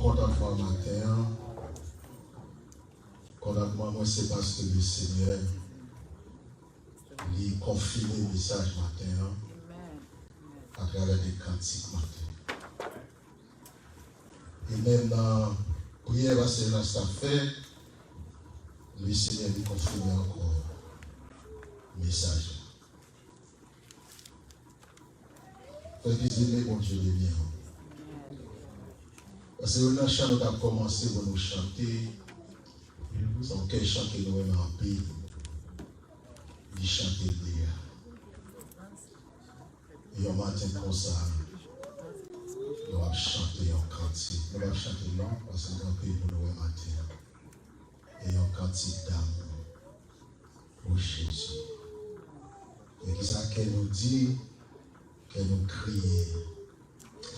contentement matin. Contentement, moi, c'est parce que le Seigneur lui confie le message matin à travers des cantiques matin. Et même dans la prière, c'est là ça fait, le Seigneur lui confie encore le message. Fait que aimer bon Dieu les bien. Parce que dans le chant, nous avons commencé à nous chanter. C'est un cœur chant que nous aimons en pays. Il chante déjà. Et on matin comme ça, nous allons chanter en cantique. Nous allons chanter long parce que nous avons pays pour nous matin. Et en cantique d'amour pour Jésus. Et qui ça qu'elle nous dit, qu'elle nous crie.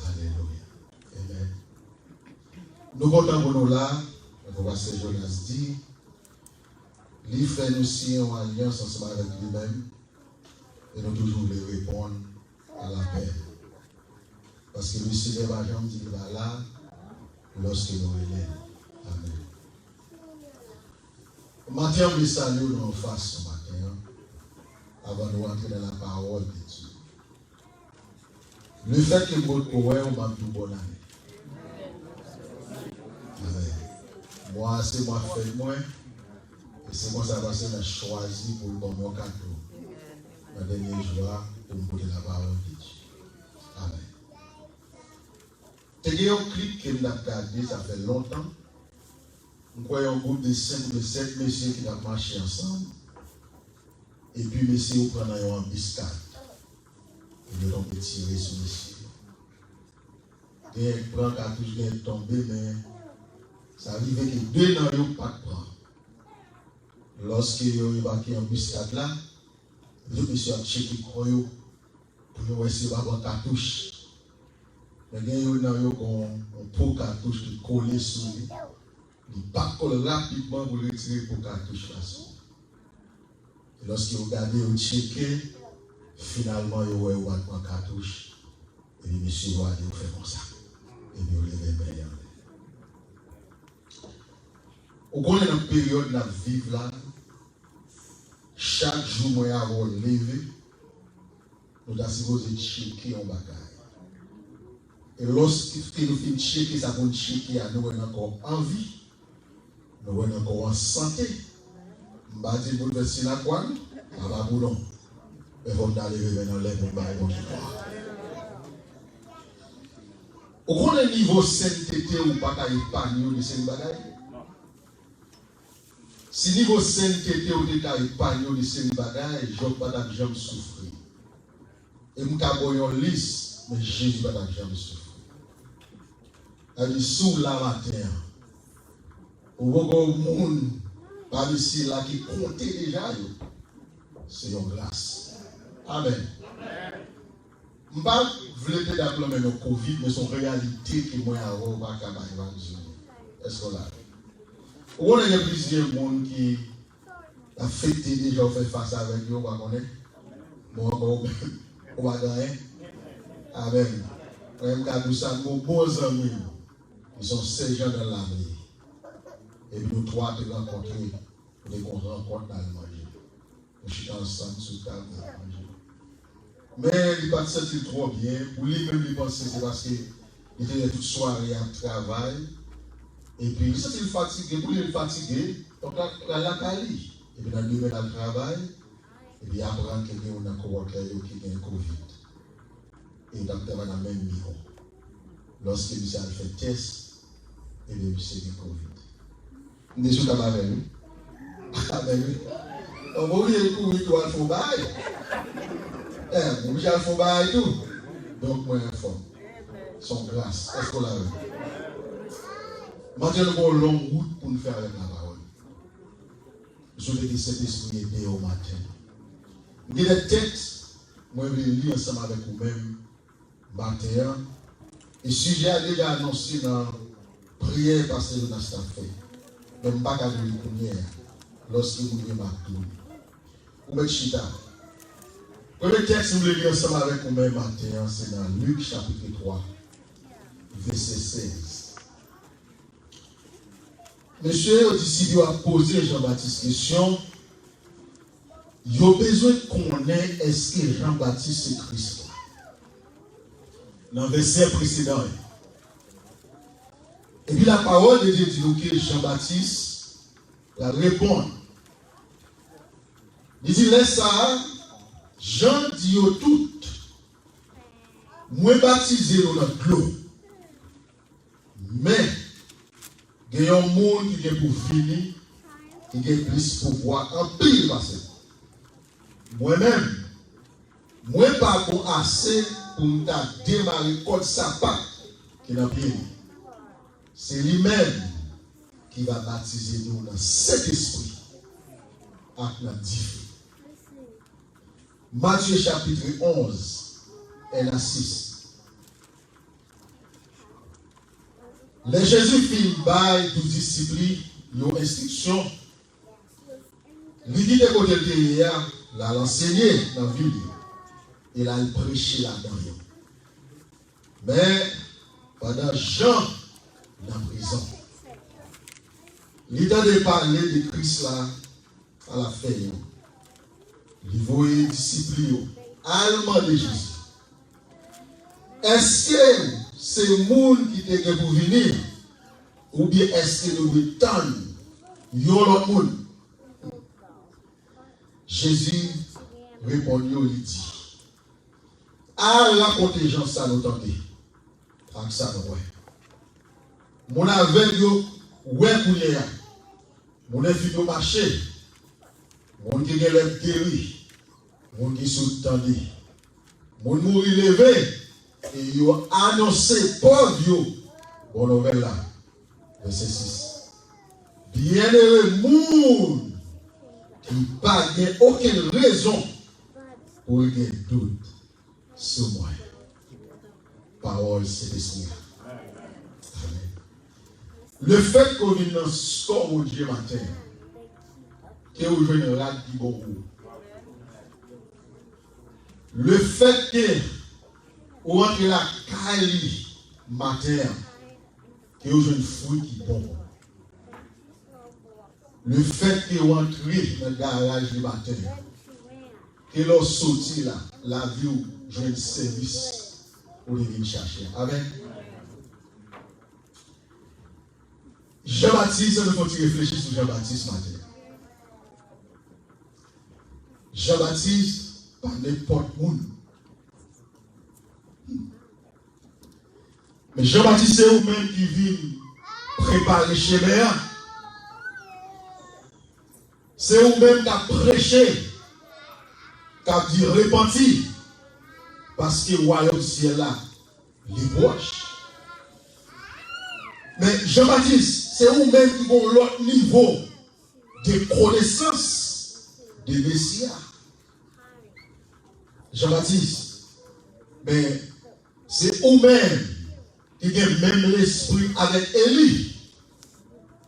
Alléluia. Amen. Nous comptons pour nous là, le pasteur Jonas dit, il fait nous signer en alliance ensemble avec lui-même, et nous toujours lui répondre à la paix. Parce que le Seigneur va jamais dire là, lorsque nous relèvons. Amen. Matin, on me salue en face ce matin, avant de rentrer dans la parole de Dieu. Le fait que votre poème m'a tout bonne année. Moi, c'est moi fait moi. Et c'est moi ça va se choisi pour le bon mon cadeau. La dernière joie pour me porter la parole de Dieu. Amen. Tu as un clip que nous avons regardé, ça fait longtemps. Nous voyons un groupe de 5 ou de 7 messieurs qui ont marché ensemble. Et puis, messieurs, vous prenez un biscuit. Et nous avons tiré sur messieurs. Et il prend cartouche, il est tombé, mais ça arrive que deux n'ont pas de prendre. Lorsqu'il y a évacué un biscuit là, le monsieur a checké pour nous essayer d'avoir une cartouche. Mais il y a un pot cartouche qui colle sur lui. Il part rapidement pour retirer pour cartouche là. Et lorsqu'il regarde, il checké, finalement il y a une cartouche. Et le monsieur va dire, fait comme ça. Et puis il lève bien. Au cours de la période de la vie là, chaque jour, moi, avant de lever, nous avons supposé checker un bagage. Et lorsque nous finissons checker, ça va checker à nous encore en vie, nous encore en santé. Je ne vais pas dire pour le faire la quoi, ça va pour nous. Mais il faut aller maintenant les bons qui croient. Au cours du niveau sainteté, ou pas qu'à épargner de ces bagages. Si niveau sainteté ou d'état épargne de ces bagages, je ne vais pas jamais souffrir. Et je vais avoir une liste, mais Jésus ne va jamais souffrir. Elle dit, sous la matin, ou beaucoup de monde, parmi ceux-là qui comptaient déjà, c'est une grâce. Amen. Je ne veux pas d'appeler le Covid, mais c'est une réalité que moi, je ne vais pas évangéliser. Est-ce que là? Ou il y a plusieurs monde qui a fêté déjà fait face avec eux, on va connaître. Bon, on va gagner. Amen. Même quand nous sommes bons amis, ils sont 16 gens dans la vie. Et puis nous trois te rencontrer, dès qu'on rencontre dans le manger. Nous sommes ensemble sous table dans le manger. Mais il ne pas se sentir trop bien. Pour lui-même, il pense que c'est parce qu'il était toute soirée à travail. Et puis, il s'est fatigué, pour lui, il est fatigué, donc il a la cali. Et puis, il a levé le travail, et puis il apprend qu'il y a un coworker qui a un Covid. Et il a dans le même bureau. Lorsqu'il a fait test, et puis il a eu Covid. Vous êtes sûr qu'il avec lui? Avec lui. On va oublier le coup, il doit faire bail. Vous allez faire bail et tout. Donc, moi, je informe. Son grâce. Est-ce qu'on l'a vu? Maintenant, nous avons une longue route pour nous faire avec la parole. Je veux que cet esprit est au matin. Il y a des textes, moi je vais lire ensemble avec vous-même, matin. Et si j'ai déjà annoncé dans la prière parce que nous avons fait, même pas qu'à vous le première, lorsque vous venez marquer. Vous mettez chita. Le premier texte que vous voulez lire ensemble avec vous-même matin, c'est dans Luc chapitre 3, verset 16. monsieur le disciple a posé Jean-Baptiste question. Il a besoin de connaître est-ce que Jean-Baptiste c'est Christ. Dans le verset précédent. Et puis la parole de Dieu dit que Jean-Baptiste la répond. Il dit, laisse ça, Jean dit au tout, moi baptisé dans notre l'eau. Mais, il y a un monde qui est pour finir, qui est plus pouvoir en pile passé. Moi-même, moi pas pour assez pour me démarrer comme ça pas qui est dans le pied. C'est lui-même qui va baptiser nous dans cet esprit avec la différence. Matthieu chapitre 11 et la 6. Les Jésus fit bail aux disciples une instruction. Il dit de côté de hier, l'a enseigné dans la ville. Il a prêché là-dedans. Mais pendant Jean dans la prison, il a de parler de Christ là à la fin. Il voit les disciples allemands de Jésus. Est-ce que c'est le monde qui était pour venir ou bien est-ce que nous attendons l'autre monde? Jésus répondit, il dit, à raconter gens ça nous tenter. Avec ça nous ouais. Mon aveugle, ouais couler. Mon infirme marché. Mon qui est lève guéri. Mon qui sous-tendu. Mon mourir levé. Et il a annoncé pauvre. Bon nouvelle là. Verset 6. Bienheureux monde qui n'a pas aucune raison pour avoir doute sur moi. Parole, c'est l'esprit. Amen. Le fait qu'on vienne dans ce corps au Dieu matin, que vous jouez une rade qui bon. Le fait que vous entrez la caille matin, que vous jouez une fruit qui bon. Le fait que vous entrez dans le garage le matin, que l'on sortit là, la vie joue un service pour les venir chercher. Amen. Jean-Baptiste, nous faut réfléchir sur Jean-Baptiste matin. Jean-Baptiste, pas n'importe où. Mais Jean-Baptiste, c'est vous-même qui vient préparer chez Méa. C'est vous-même qui a prêché, qui a dit repenti. Parce que le royaume ciel là, les proches. Mais Jean-Baptiste, c'est vous-même qui ont l'autre niveau de connaissance de Messie. Jean-Baptiste, mais c'est vous-même qui avez même l'esprit avec Élie.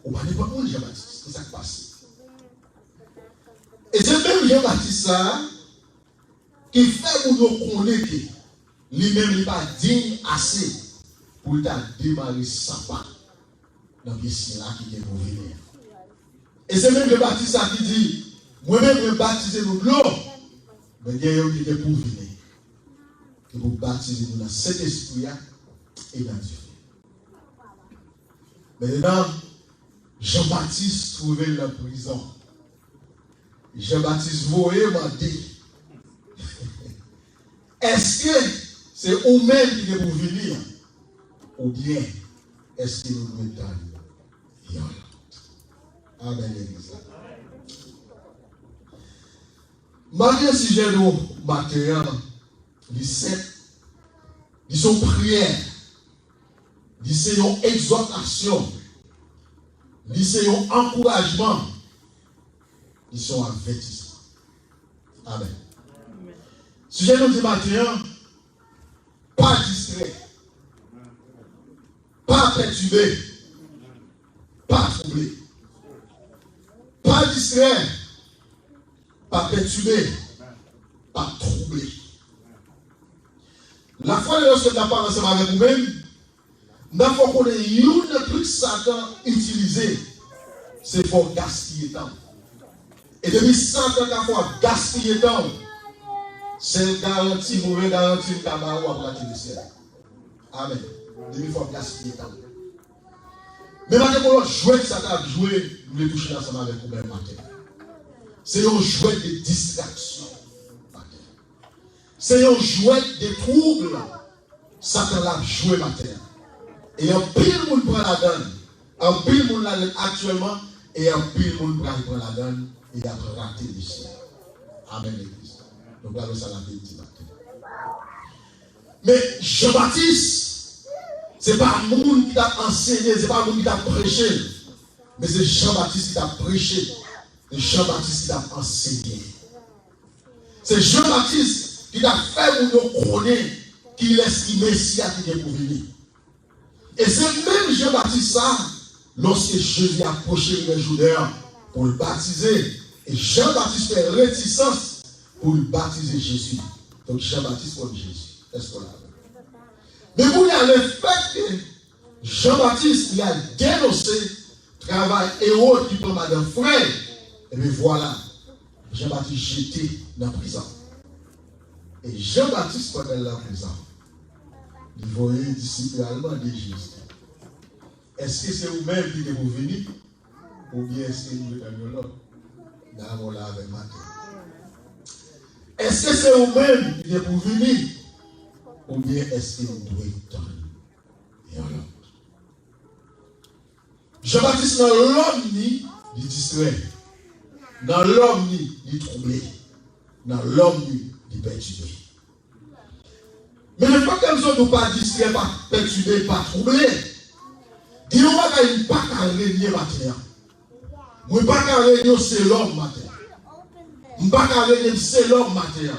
Vous ne parlez pas de Jean-Baptiste, c'est ça qui passe. Et c'est même Jean-Baptiste là qui fait pour nous connaître que lui-même n'est pas digne assez pour démarrer sa part dans le ciel là qui est pour venir. Et c'est même le Baptiste qui dit, moi-même je vais baptiser nous de l'eau, mais il y a un qui est pour venir, qui vous baptiser nous dans cet esprit et dans Dieu. Maintenant, Jean-Baptiste trouvait la prison. Jean-Baptiste voyait m'a dit, est-ce que c'est vous-même qui est pour venir ou bien est-ce que nous devons attendre? Amen, l'église. Malgré le sujet de matin, ils sont prières, ils sont exhortations, ils sont encouragement, ils sont avertissements. Amen. Sujet de matin, pas distrait, pas perturbé, pas troublé. Pas distrait, pas perturbé, pas troublé. La fois lorsque tu as parlé ensemble avec vous-même, il faut qu'on ait un truc Satan utilisé c'est pour gaspiller temps. Et depuis 100 ans qu'on a gaspillé temps, c'est garanti, mauvais garanti, le tabac ou à le ciel. Amen. Depuis il faut gaspiller temps. Mais maintenant, pour jouer ça t'a joué, nous les toucher ensemble avec vous même matin. C'est un jouet de distraction. C'est un jouet de trouble. Satan l'a joué matin. Et un pile monde prend la donne. Un pile monde la donne actuellement. Et un pile monde prend la donne. Et il a raté le ciel. Amen l'église. Donc là, ça l'a dit matin. Mais Jean-Baptiste, ce n'est pas un monde qui t'a enseigné, ce n'est pas un monde qui t'a prêché. Mais c'est Jean-Baptiste qui t'a prêché. C'est Jean-Baptiste qui t'a enseigné. C'est Jean-Baptiste qui t'a fait pour nous connaître qu'il est le Messie qui est pour venir. Et c'est même Jean-Baptiste ça, lorsque Jésus a approché le Jourdain pour le baptiser, et Jean-Baptiste fait réticence pour le baptiser Jésus. Donc Jean-Baptiste comme Jésus. Est-ce qu'on l'a vu? Mais vous avez le fait que Jean-Baptiste il a dénoncé le travail héros qui prend madame frère. Et bien voilà, Jean-Baptiste jeté dans la prison. Et Jean-Baptiste, pendant la prison, il voyait les disciples allemands de Jésus. Est-ce que c'est vous-même qui êtes venus? Ou bien est-ce que nous sommes là? Nous là avec matin. Est-ce que c'est vous-même qui êtes venus? Ou bien est-ce que nous devons attendre? Et alors, Jean-Baptiste, dans l'homme, il distrait. Dans l'homme, il troublé. Dans l'homme, il perturbé. Mais le fait que nous ne sommes pas distraits, pas perturbés, pas troublés, il n'y a pas qu'à régner matin. Il n'y a pas qu'à régner, c'est l'homme matin. Il n'y a pas qu'à régner, c'est l'homme matin.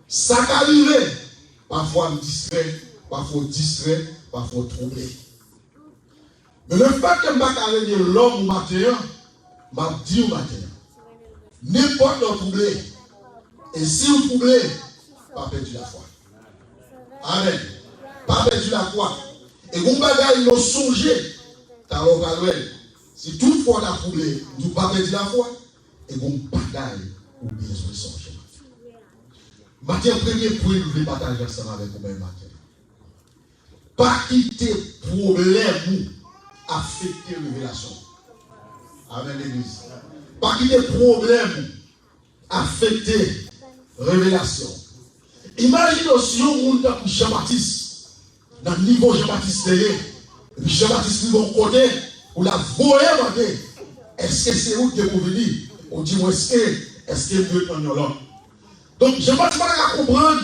Ça qu'arrive, parfois distrait, parfois troublé. Mais le fait que je ne pas qu'à régner l'homme matin, m'a dit au matin. N'importe le troublé. Et si vous troublez, pas perdu la foi. Amen. Pas perdu la foi. Et vous bagage nous songer. Si toutefois on a troublé, nous pas perdu la foi. Et vous bagage ou bien de songer. Matin, premier point, nous voulons partager ensemble avec vous-même matin. Pas quitter problème affecter révélation. Amen l'église. Pas quitter problème affecter révélation. Imagine aussi un monde comme Jean-Baptiste, dans le niveau Jean-Baptiste, et puis Jean-Baptiste, niveau côté, ou la voyez, est-ce que c'est où que vous venez? On dit, est-ce que Dieu est en l'homme? Donc, Jean-Baptiste va comprendre,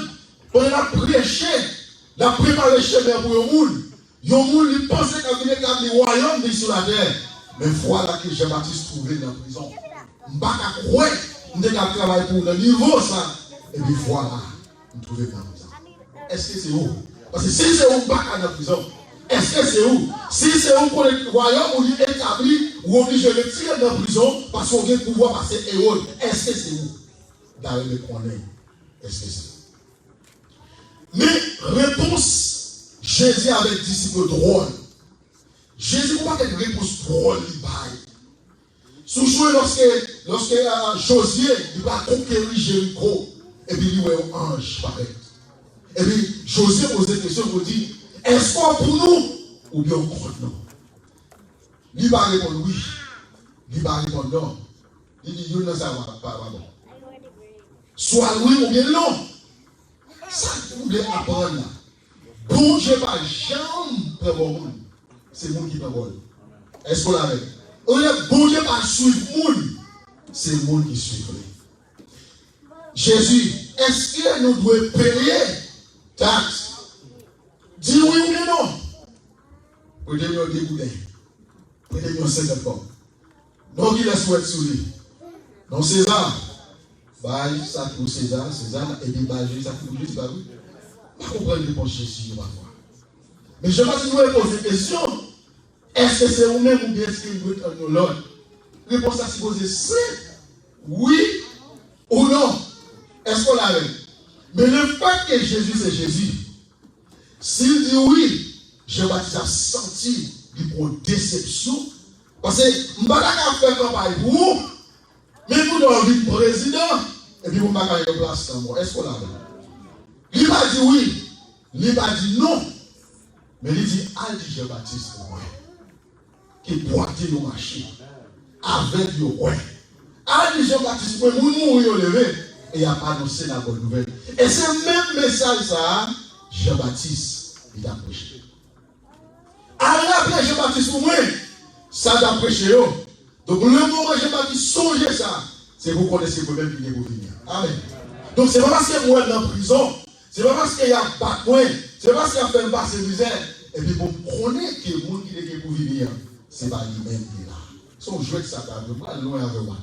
pour la prêcher, la préparer le chemin pour le monde. Le monde, il pensait qu'il venait établir le royaume sur la terre. Mais voilà que Jean-Baptiste trouvait dans la prison. Je ne sais pas croire, je ne travailler pour le niveau ça. Et puis voilà, nous trouvons dans la prison. Est-ce que c'est où? Parce que si c'est où, pas dans la prison. Est-ce que c'est où? Si c'est où pour le royaume, on est établi, ou obligé de le tirer dans la prison, parce qu'on vient pouvoir passer héros. Est-ce que c'est où? D'ailleurs, le connaît. Est-ce que c'est où? Mais réponse, Jésus avec disciples drôles. Jésus n'a pas une réponse drôle, il baille. Souchoué lorsque Josué va conquérir Jéricho, et puis il voit un ange pareil. Et puis Josué pose une question pour dire, est-ce qu'on pour nous ou bien contre nous? Il va répondre oui. Il va répondre non. Il dit, il ne sait pas. Soit oui ou bien non. Ça, vous voulez apprendre là. Bon Dieu va jamais prendre bon. C'est le monde qui prend bon. Est-ce qu'on l'a vu? Bon Dieu va suivre le monde. C'est le monde qui suit. Jésus, est-ce que nous devons payer taxe? Dis oui ou bien non. Prenez-nous des boulets. Prenez-nous 50 pommes. Non, qui laisse souhaiter sur lui. Non, César. Bah, ça pour César, et puis bah, ça pour lui, bah oui. Je comprends une réponse Jésus, on va voir. Mais je vais vous poser une question. Est-ce que c'est vous-même ou bien est-ce qu'il veut être en l'autre? Réponse à se poser, c'est oui ou non. Est-ce qu'on l'a vu? Mais le fait que Jésus, c'est Jésus. S'il dit oui, Jean-Baptiste a senti une déception Parce que je ne vais pas faire campagne pour vous, mais vous devez envie de président, et puis vous ne pouvez pas gagner place dans moi. Est-ce qu'on l'a dit? Il va dire oui, il va dire non, mais il dit Aldi Jean-Baptiste, qui pointe nos machines avec le roi. Aldi Jean-Baptiste, nous nous levé et il a annoncé la bonne nouvelle. Et c'est le même message, ça, Jean-Baptiste, il a prêché. Alors après Jean-Baptiste, pour moi, ça a prêché. Donc le moment où Jean-Baptiste songe ça, c'est vous connaissez vous-même qui est pour venir. Amen. Donc c'est pas parce que moi dans la prison, c'est pas parce qu'il y a pas de c'est pas parce qu'il y a fait un basse misère, et puis vous prenez que le monde qui est pour venir, c'est pas lui-même qui est là. Son jouet que ça va pas loin avec moi.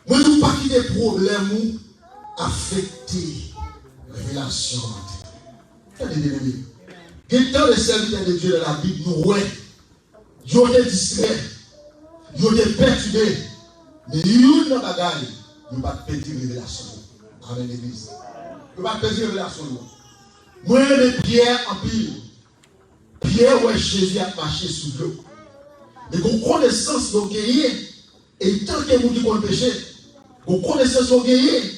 Moi, je ne veux pas quitter des problèmes affecter les relations. Regardez bien, il y a tant de serviteurs de Dieu dans la Bible, nous, ouais, ils ont été distraits, ils ont été perturbés, mais ils ont une bagaille, ils ne pas perdre la révélation. Amen, l'église. Ils ne pas perdre la révélation. Moi, je Pierre en pile. Pierre, ouais, Jésus a marché sous l'eau. Mais qu'on connaissance de gagner, et tant que vous dites qu'on péché, qu'on connaissance de gagner,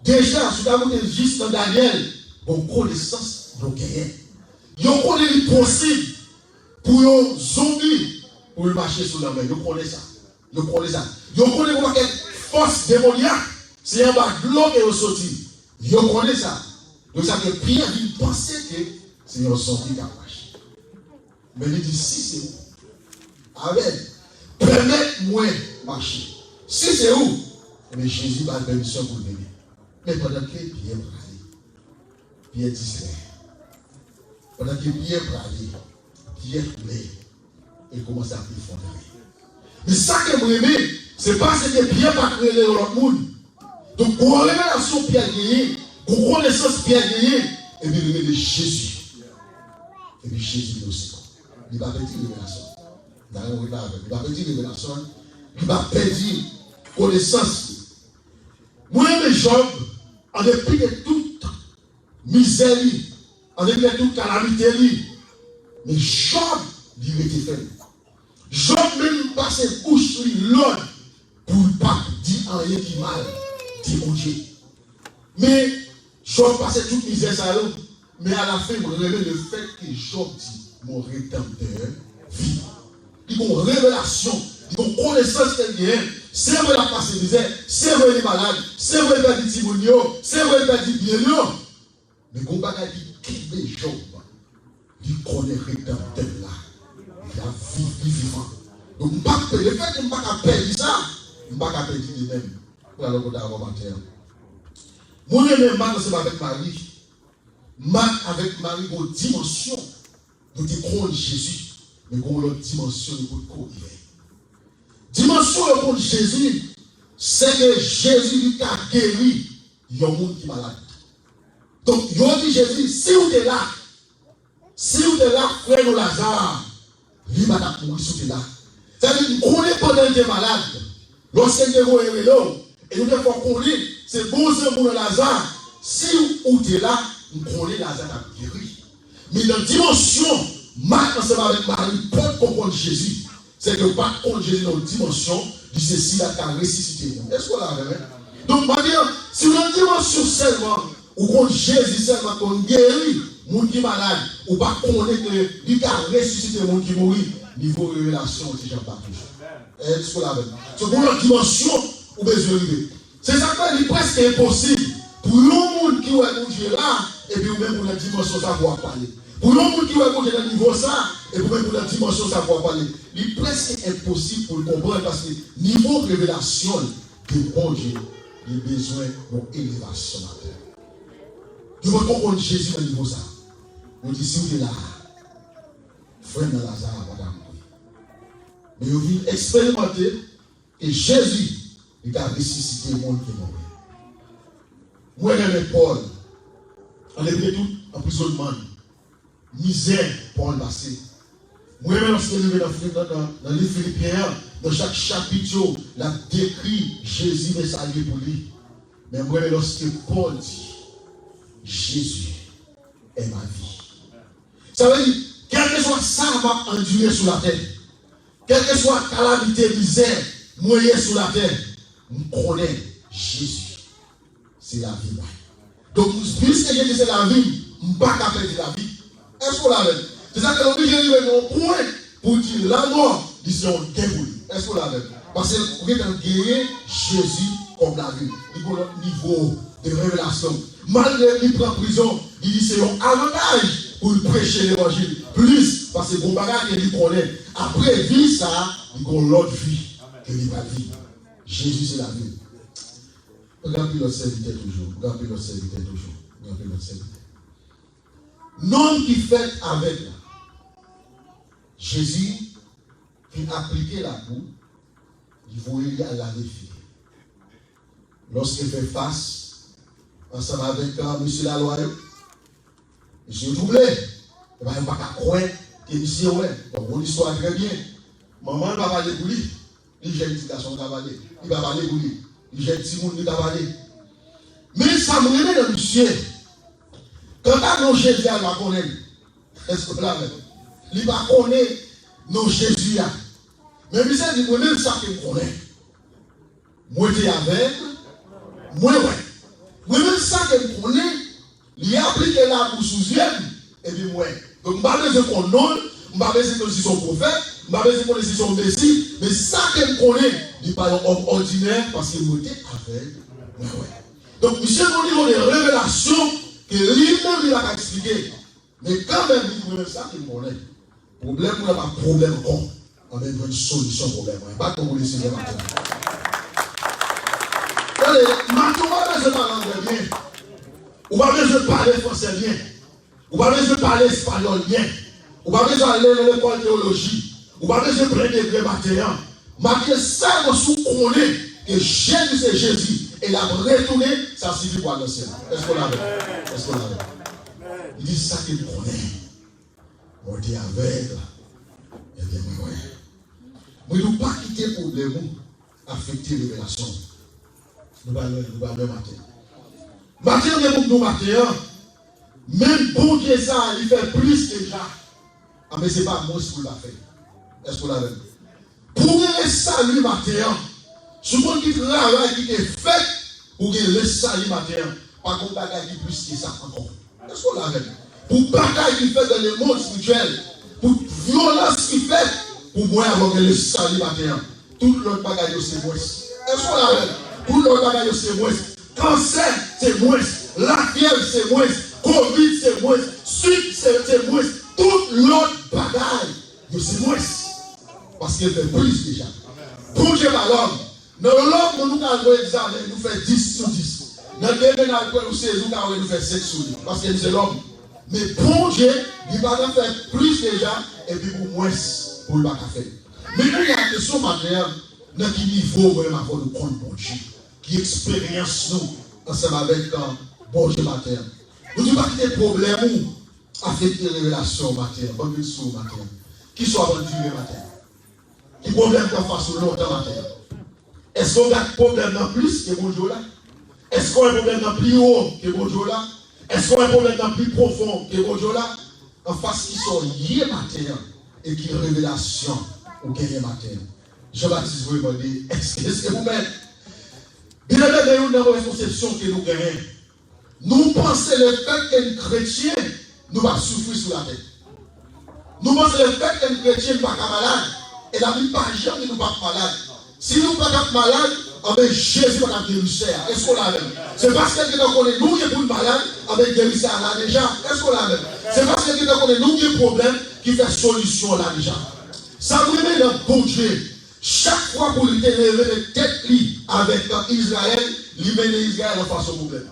déjà, si vous avez juste dans Daniel, qu'on connaissance de gagner. Vous connaissez le possible pour un zombie pour marcher sur la mer. Vous connaissez ça. Vous connaissez ça. Vous connaissez quelle force démoniaque, c'est un bas de l'eau et au sorti. Vous connaissez ça. Donc ça fait Pierre dit penser que c'est un sorti qui a marché. Mais il dit si c'est où? Amen. Permettez-moi de marcher. Si c'est où? Mais Jésus va permission pour venir. Mais pendant que Pierre parlait, Pierre disait, pendant que Pierre parlait, Pierre coulait et commençait à effondrer. Mais ça que vous aimez, c'est parce que Pierre va créer l'autre monde. Donc, pour la révélation Pierre gagné, pour connaissance Pierre gagné, et puis il de Jésus. Et puis Jésus aussi. Il va perdre révélation. Il va perdre révélation. Il va perdre connaissance. Moi, mes Job, en dépit de toute misère, en dépit de toute calamité, mais Job, il était fait. Job même passe bouche l'autre pour ne pas dire rien qui mal, dit mon Dieu. Mais Job passe toute misère, ça, mais à la fin, il révèle le fait que Job dit mon rédempteur vit. Il y a une révélation, il y a une connaissance qu'elle vient. C'est vrai la passe misère, c'est vrai les malades, c'est vrai les petits timonio, c'est vrai les petits bienheureux. Mais quand on va dire qu'il est Job, il connaît le rédempteur là. Il a vivant. Donc, le fait que je ne peux pas perdre ça, je ne peux pas perdre lui-même. Pour aller au commentaire. Moi, je suis avec Marie. Avec Marie, une dimension de décrocher Jésus, mais une autre dimension de courir. Dimension de contre Jésus, c'est que Jésus a guéri il y a un monde qui est malade. Donc, il a dit Jésus, si vous êtes là, frère de Lazare, lui va mourir si vous êtes là. C'est-à-dire qu'on est pendant que tu es malade, lorsque tu es là, et nous devons connaître, c'est bon pour Lazare, si vous êtes là, nous connaissons Lazare a guéri. Mais dans la dimension, Marc ensemble avec Marie, peut comprendre Jésus. C'est que pas comprendre Jésus dans la dimension du ceci là qui a ressuscité. Est-ce qu'on l'a vu? Donc, on va dire, si dans la dimension seulement, ou contre Jésus seulement, qu'on guérit, le monde qui est malade, ou pas connaître que lui qui a ressuscité le monde qui mourit, niveau révélation, c'est déjà pas toujours. Est-ce qu'on l'a vu? C'est pour la dimension où besoin d'arriver. C'est ça qui est presque impossible pour le monde qui est Dieu là, et puis même pour la dimension savoir parler. Pour le monde qui est dans le niveau ça, et pour même pour la dimension savoir parler. Il est presque impossible pour le comprendre parce que niveau révélation de bon Dieu, il a besoin d'une élévation à terre. Je veux comprendre Jésus dans le niveau ça. On dit si vous êtes là, frère de Lazare, madame. Mais vous venez expérimenter que Jésus il a ressuscité le monde qui est mort. Moi, j'aime Paul. On est tout emprisonnement. Misère, Paul passé. Moi-même, lorsque je vais dans les Philippiens, dans chaque chapitre, la décrit Jésus mais salué pour lui. Mais moi, lorsque Paul dit, Jésus est ma vie. Ça veut dire, quel que soit ça, va endurer sur la terre. quelle que soit la calamité, misère, moyen sur la terre, je connais Jésus. C'est la vie. Donc, puisque je dis c'est la vie, je ne peux pas perdre la vie. Est-ce qu'on l'a même? C'est ça que l'on dit, j'ai arrivé au point pour dire la mort, disons, dévoilée. Est-ce qu'on l'a même? Parce que vous avez gagné Jésus comme la vie. Il y a un niveau de révélation. Malgré qu'il prend prison, il dit c'est un avantage pour prêcher l'évangile. Plus, parce que bon bagage qu'il connaît. Après vie, ça, il y a l'autre vie que il va vivre. Jésus, c'est la vie. Regardez notre serviteur toujours. Regardez notre serviteur toujours. Regardez notre serviteur. Non qui fait avec Jésus, qui appliquait la cour, il voulait à la défier. Lorsqu'il fait face, ensemble avec M. Laloye, M. Doublé, il ne va pas croire que M. Ouais, on l'histoire très bien. Maman ne va pas parler pour lui. Il j'ai une petite garçon qui va parler. Il va parler pour lui. Il j'ai un petit monde qui va parler. Mais ça me remet dans monsieur. Quand on a Jésus, il va connaître. Est-ce que vous l'avez? Il va connaître nos Jésus. Mais monsieur dit, moi-même ça que je connais. Moi, je suis aveugle. Moi, ouais. Moi-même ça que je connais, il a appliqué la bouche sous yeux. Et puis, moi. Donc, je ne vais pas besoin qu'on nomme, je ne vais pas besoin qu'on dise son prophète, je ne vais pas besoin qu'on dise son messie. Mais ça que je connais, il n'est pas un homme ordinaire parce qu'il était aveugle. Ouais, ouais. Donc, monsieur, au niveau des révélations, que lui-même il a expliqué. Mais quand même, il dit ça qu'il connaît. Problème, il n'y a pas de problème con. On a une solution au problème. Il n'y a pas de problème ici le matin. Allez, maintenant, on va besoin de parler anglais bien. On va besoin de parler français bien. On va besoin de parler espagnol bien. On va besoin d'aller dans l'école de théologie. On va besoin de prendre des vrais matériels. Malgré ça, on se connaît que Jésus c'est Jésus. Et la retourné, ça suffit pour annoncer. Est-ce qu'on l'avait? Est-ce qu'on l'avait? Il dit ça qu'il connaît. On dit aveugle. Eh bien, oui. Mais nous ne pas quitter le problème, affecter les relations. Nous allons le matin. Matin, nous matin, même bon Dieu ça, il fait plus déjà. Ah, mais ce n'est pas moi qui l'a fait. Est-ce qu'on l'avait? Pour le salut matin, souvent qui travaille, qui est fait pour le salut matin, par contre, bagaille qui plus que ça encore. Est-ce qu'on l'avait? Pour bagaille qui fait dans le monde spirituel, pour violence qui fait, pour moi avoir le salut matin, tout l'autre bagaille c'est moins. Est-ce qu'on l'avait? Tout l'autre bagaille c'est moins. Cancer c'est moins. La fièvre c'est moins. Covid c'est moins. Suite c'est moins. Tout l'autre bagaille c'est moins. Parce qu'il fait plus déjà. Pour Dieu par l'homme. Dans l'homme, nous avons examen, nous faisons 10 sur 10. Dans le déménagement, nous faisons 7 sur 10. Parce que c'est l'homme. Mais pour Dieu, il va faire plus déjà, et puis pour moins, pour le pas faire. Mais nous, il y a une question matérielle, dans quel niveau nous avons de prendre bon Dieu, qui expérience nous, ensemble avec bon Dieu matériel. Nous ne pas quitter des problèmes affecter les relations matérielles, bonne vie sur matériel, qui soit vendu le matériel. Qui problème qu'on fasse sur longtemps matériel. Est-ce qu'on a un problème en plus que bon Dieu là? Est-ce qu'on a un problème en plus haut que bon Dieu là? Est-ce qu'on a un problème en plus profond que bon Dieu là? En face qui sont liés matériel et qui révélation au gagner matériel. Jean-Baptiste vous me dit, est-ce que vous-même, bien évidemment, dans la conception que nous gagnons, nous pensons le fait qu'un chrétien nous va souffrir sur la tête. Nous pensons le fait qu'un chrétien ne va pas malade. Et la vie pas jamais nous pas malade. Si nous ne sommes pas malades, avec Jésus va guérir. Est-ce qu'on l'a même? C'est parce que quelqu'un connaît nous qui est pour le malade, avec guérisseur là déjà. Est-ce qu'on l'a même? C'est parce que quelqu'un connaît nous qui est problème, qui fait solution là déjà. Ça nous met dans bon Dieu. Chaque fois pour lui lever les têtes avec Israël, lui mène Israël en face au problème.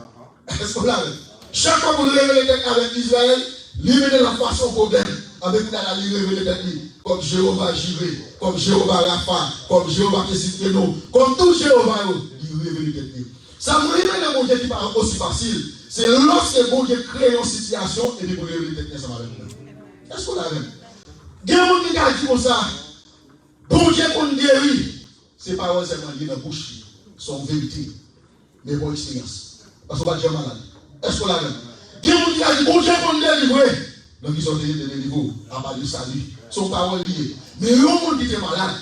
Est-ce qu'on l'a même? Chaque fois pour lui lever les têtes avec Israël, lui mène la face au problème. Avec la lever les têtes comme Jéhovah Jireh, comme Jéhovah Rapha, comme Jéhovah Kessitreno, comme tout Jéhovah, il révèle les têtes. Ça me révèle le bon Dieu qui parle aussi facile. C'est lorsque bon Dieu crée une situation et il révèle les têtes ensemble avec nous. Est-ce qu'on l'a même? Il y a des gens qui disent comme ça. Bon Dieu qu'on guérit, c'est pas seulement dans la bouche, son vérité, mais bon expérience. Parce qu'on va dire malade. Est-ce qu'on l'a même? Il y a des gens qui disent bon Dieu qu'on délivre, Donc ils sont de niveau à part de salut. Son parole liée. Mais le monde qui était malade,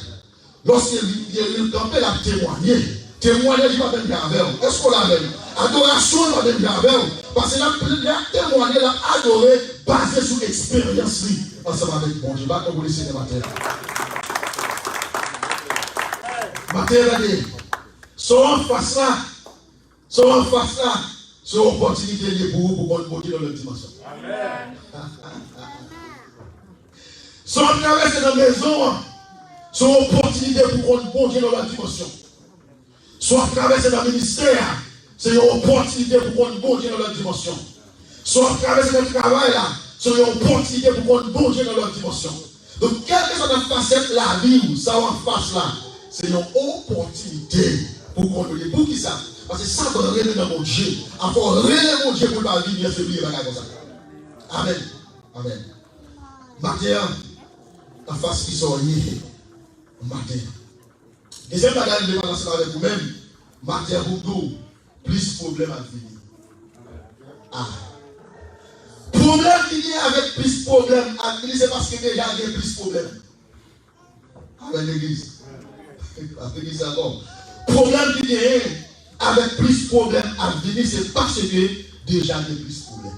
lorsqu'il campait la témoigner, il va même bien avec vous. Est-ce qu'on l'a même? Adoration, il va même bien avec vous. Parce que la témoigner, la adorer, basé sur l'expérience, ensemble avec bon Dieu. Va vous laisser les matins. Matin, regardez. Sont en face là. C'est une opportunité pour vous pour monter dans leur dimension. Amen. Sont traversés dans la maison, c'est une opportunité pour monter dans leur dimension. Soit traversés dans le ministère, c'est une opportunité pour monter dans leur dimension. Soit traversés dans le travail là, c'est une opportunité pour monter dans leur dimension. Donc, quelle que soit la facette de la vie, ça en face là, c'est une opportunité pour contrôler. Pour qui ça? Parce que ça va rêver dans mon Dieu. Encore rêver mon Dieu pour la vie, bien sûr, il va comme ça. Amen. Amen. Matin, en face qui sont liés. Matin. Deuxième bagage de balancer avec vous-même. Matin, vous plus de problèmes à venir. Ah. Problème qui vient avec plus de problèmes à venir, c'est parce que déjà il y a plus de problèmes. Avec l'église. Avec l'église encore. Problème qui vient avec plus de problèmes à venir, c'est parce que déjà il y a plus de problèmes.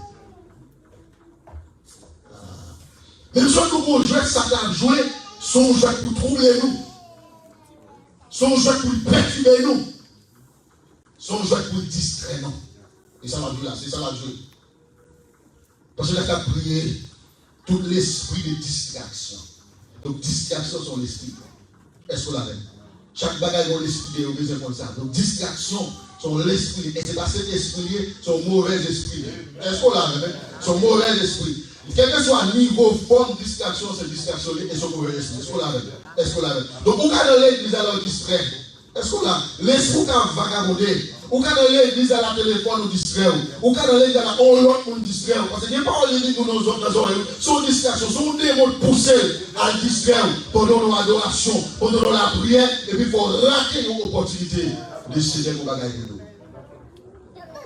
Même si nous avons joué, Satan joué, son jeu pour troubler nous. Son jeu pour perturber nous. Son jeu pour distraire nous. Et ça va jouer là, c'est ça va jouer. Parce que là, il a prié tout l'esprit de distraction. Donc, distraction sont l'esprit. Est-ce qu'on l'a fait? Chaque bagage dans l'esprit est besoin comme ça. Donc, distraction sont l'esprit. Et c'est pas cet esprit, son mauvais esprit. Est-ce qu'on l'a fait? Son mauvais esprit. Quel que soit le niveau, forme, distraction, c'est distraction et son mauvais esprit. Est-ce qu'on l'a fait? Est-ce qu'on l'a fait? Donc, on a dans l'église alors distrait. Est-ce qu'on l'a? L'esprit qui a vagabondé. Ou quand dans l'église à la téléphone nous distrait, ou quand dans l'église à la on l'autre nous distrait, parce que il n'y a pas l'église pour nos autres oreilles, son distraction, son démon poussé à distraire pendant nos adorations, pendant la prière, et puis il faut rater nos opportunités de céder nos bagages de nous.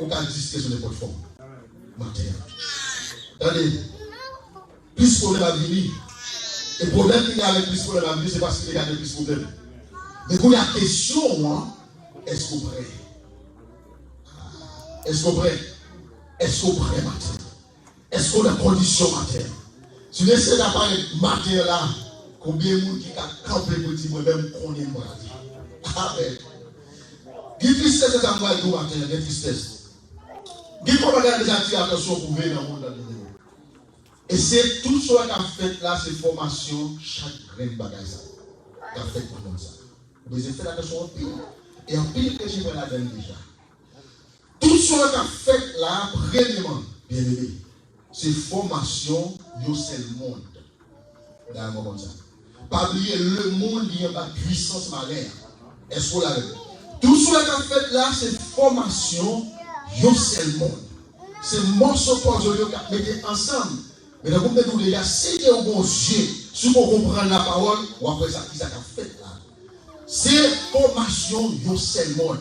Ou quand distraire sur n'importe forme. Matin. Attendez, plus de problème à venir. Et le problème qu'il y a avec plus de problème à venir, c'est parce qu'il y a plus de problème. Mais pour la question, est-ce qu'on est prêt? Est-ce qu'on est prêt? Est-ce qu'on est prêt matin? Est-ce qu'on a condition matin? Si vous essayez d'appareiller matin là, combien de monde qui a campé pour dire moi-même qu'on est mort? Amen. Quelle tristesse est à moi tout matin, quelle tristesse. Quelle propagande des attention pour venir dans le monde. Et c'est tout ce qu'on a fait là, c'est formation, chaque grain de bagage. Qu'on a fait comme ça. Vous devez faire attention au pire. Et en pire que j'ai fait la donne déjà. Tout ce qu'on a fait là, premièrement, bien aimé, c'est formation, yo c'est le monde. D'accord comme ça. Pas oublier le monde, il y a pas puissance malheur. Est-ce qu'on l'a vu? Tout ce qu'on a fait là, c'est formation, yo c'est le monde. C'est morceau pour yo qui mettent ensemble. Mais dans le monde déjà, si il y a un bon Dieu, si on comprend la parole, ou après ça, qui ça a fait là? C'est formation, yo c'est le monde.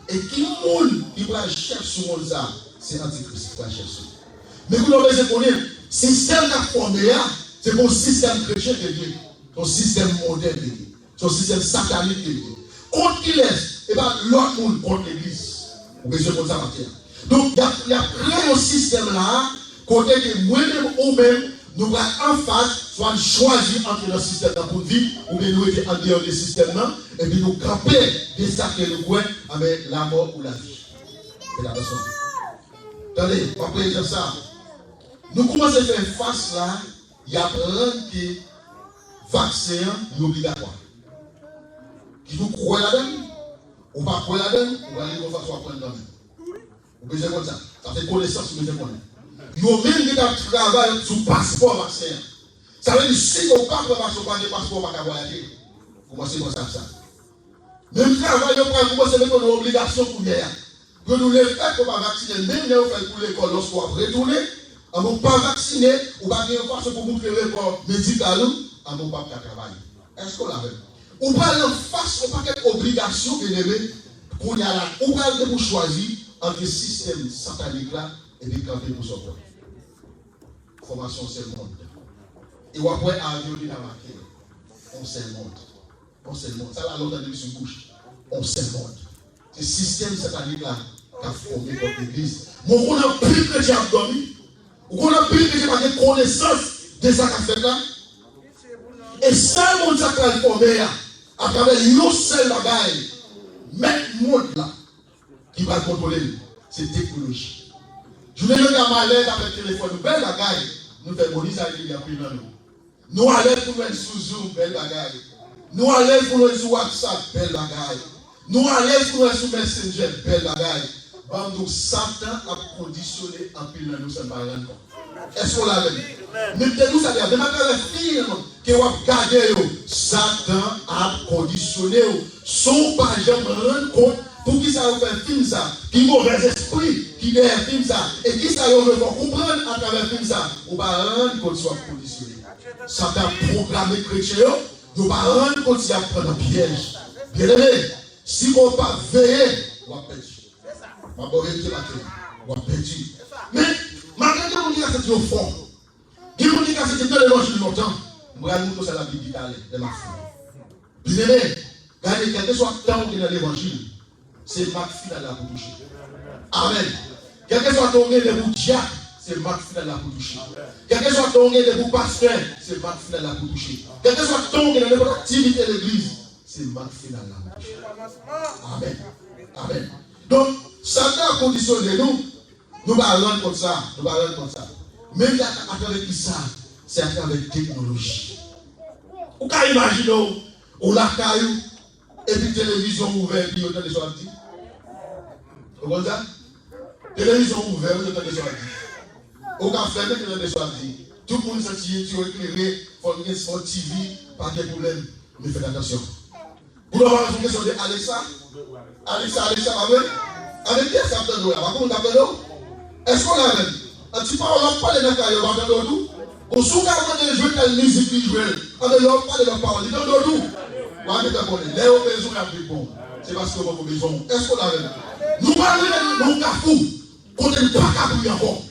Et qui monde qui va chercher ce monde ça, c'est l'antichrist qui va chercher. Mais vous devez connaître, le système qui a formé là, c'est mon système chrétien de Dieu, son système moderne de Dieu, son système satanique de Dieu. Contre qui laisse, et bien l'autre monde contre l'église. Vous pouvez se poser ça matin. Donc il y a créé un système là, côté que moi-même ou même, nous allons en face, soit choisir entre le système pour vivre, ou bien nous être en dehors du système là, et puis nous camper des sacs que nous croyons avec la mort ou la vie. C'est la personne. Attendez, après dire ça, nous commençons à faire face là, il y a plein de vaccins obligatoires. Qui nous croient là-dedans, ou pas croient là-dedans, ou aller de façon à prendre dans le même. Vous besoin comme ça. Ça fait connaissance, vous besoin comme ça. Nous même qui travaillent sur le passeport vaccin. Ça veut dire si on ne peut pas prendre le passeport, on ne peut pas voyager. Commencez comme ça. Même travail, on commence à mettre une obligation pour nous. Que nous les faisons pour ne pas vacciner, même nous faisons pour l'école lorsqu'on va retourner, on ne peut pas vacciner, ou pas bien faire pour montrer le corps médical, on ne peut pas travailler. Est-ce qu'on l'a fait? On parle en face, on parle d'obligation qu'on y a là. On parle de choisir entre le système satanique là et puis camper pour son corps. Formation, c'est le monde. Et après, avion, il a marqué. On sait le monde. On sait le monde. Ça, là, l'autre a dit sur une couche. On sait le monde. C'est le système satanique là qui a formé notre église. Mais on a plus que j'ai dormi. On a plus que j'ai pas de connaissance de ça qu'a fait là. Et ça, le monde qui a formé à travers une seule bagaille. Mettre le monde là qui va contrôler, c'est technologie. Je voulais le gars malade avec le téléphone, belle bagaille. Nous faisons bonus à il y a plus dans nous. Nous allons pour nous sur Zoom, belle bagaille. Nous allons pour nous sur WhatsApp, belle bagaille. Nous allons pour nous sur Messenger, belle bagaille. Donc Satan a conditionné un peu dans nous, ça ne va rien. Est-ce qu'on l'a vu? Mettez-nous ça derrière. Même après les films que vous regardez, Satan a conditionné. Son pas jamais rendre compte pour qui ça vous fait film ça, qui mauvais esprit, qui derrière film ça, et qui ça vous veut comprendre à travers film ça, on va rendre compte soit conditionné. Satan a programmé chrétien, on va rendre compte s'il y a prendre un piège. Bien aimé, si on ne pas veiller, on va perdre. On va perdre. Mais, malgré que on dit que c'est au fond, qui on dit que c'est dans l'évangile longtemps, on va nous montrer la Bible d'Italie, de ma foi. Bien aimé, regardez, quel que soit le temps où il y a l'évangile, c'est Marc final là pour toucher. Amen. Quel que soit ton de vous diacre, c'est Marc final là pour toucher. Quel que soit ton de vous pasteur, c'est Marc final là pour toucher. Quel que soit ton de votre activité de l'église, c'est Marc final là pour toucher. Amen. Amen. Donc, Satan a conditionné nous. Nous allons rendre comme ça. Même à travers ça, c'est à travers la technologie. Vous pouvez imaginer, on l'a caillou, et puis télévision ouverte, puis on a des soins dit. Vous comprenez ça? Télévision ouverte, on a des soins dit. Au café, on a des soins dit. Tout le monde s'est tiré, éclairé, faut une sport TV, pas de problème. Mais faites attention. Vous devez avoir une question de Alexa, ma mère. Avec qui est-ce qu'on a besoin? Est-ce qu'on a même? Un petit peu, on n'a pas de détails, on va faire tout. Au souvent, on a joué de la musique visuelle. On n'a pas de la parole. On a tout. On a dit les besoins sont bon. C'est parce que vous avez besoin. Est-ce qu'on a même? Nous parlons de cafou. On n'est pas qu'à prier encore.